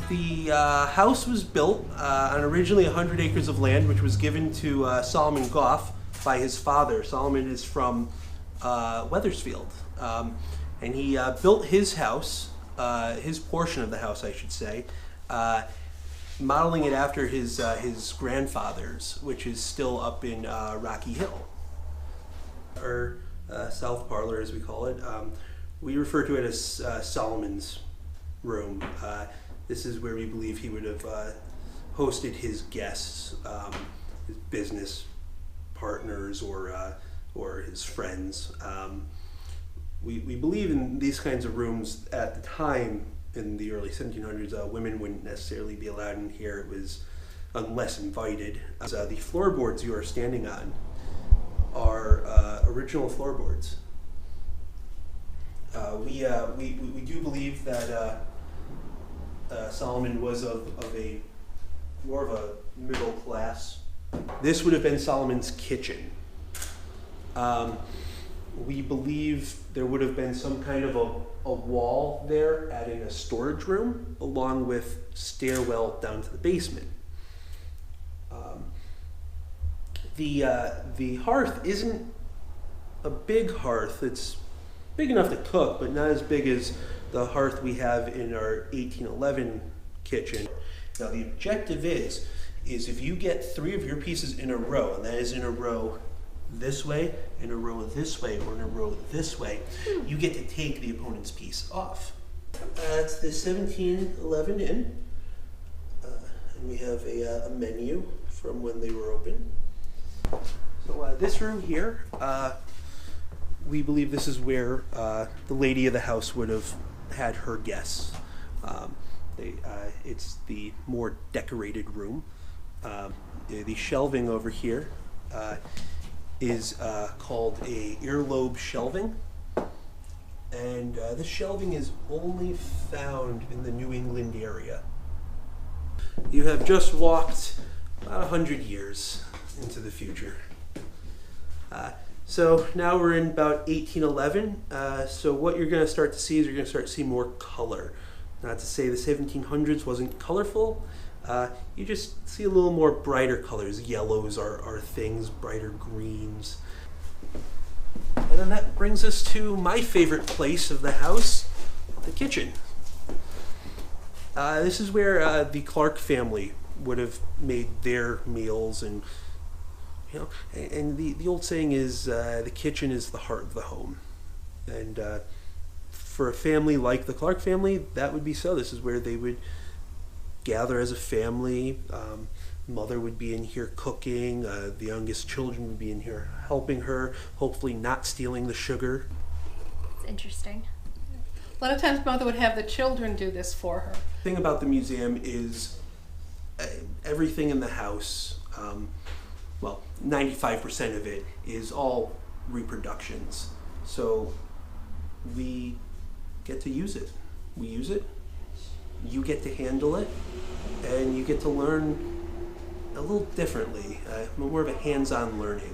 The house was built on originally 100 acres of land, which was given to Solomon Goffe by his father. Solomon is from Wethersfield, and he built his house, his portion of the house, I should say, modeling it after his grandfather's, which is still up in Rocky Hill, or South Parlor, as we call it. We refer to it as Solomon's room. This is where we believe he would have hosted his guests, his business partners, or his friends. We believe in these kinds of rooms at the time. In the early 1700s, women wouldn't necessarily be allowed in here. It was unless invited. The floorboards you are standing on are original floorboards. We do believe that Solomon was of more of a middle class. This would have been Solomon's kitchen. We believe there would have been some kind of a wall there adding a storage room along with stairwell down to the basement. The hearth isn't a big hearth. It's big enough to cook, but not as big as the hearth we have in our 1811 kitchen. Now the objective is if you get 3 of your pieces in a row, and that is in a row this way, in a row this way, or in a row this way, you get to take the opponent's piece off. It's the 1711 inn, and we have a menu from when they were open. So this room here, we believe this is where the lady of the house would have had her guests. It's the more decorated room. The shelving over here is called a earlobe shelving, and this shelving is only found in the New England area. You have just walked about 100 years into the future. So now we're in about 1811, so what you're going to start to see is you're going to start to see more color. Not to say the 1700s wasn't colorful, you just see a little more brighter colors. Yellows are things, brighter greens. And then that brings us to my favorite place of the house, the kitchen. This is where the Clark family would have made their meals, and the old saying is the kitchen is the heart of the home. And for a family like the Clark family, that would be so. This is where they would gather as a family. Mother would be in here cooking. The youngest children would be in here helping her, hopefully not stealing the sugar. It's interesting. A lot of times Mother would have the children do this for her. The thing about the museum is everything in the house, well, 95% of it is all reproductions. So we get to use it. We use it, you get to handle it, and you get to learn a little differently, more of a hands-on learning.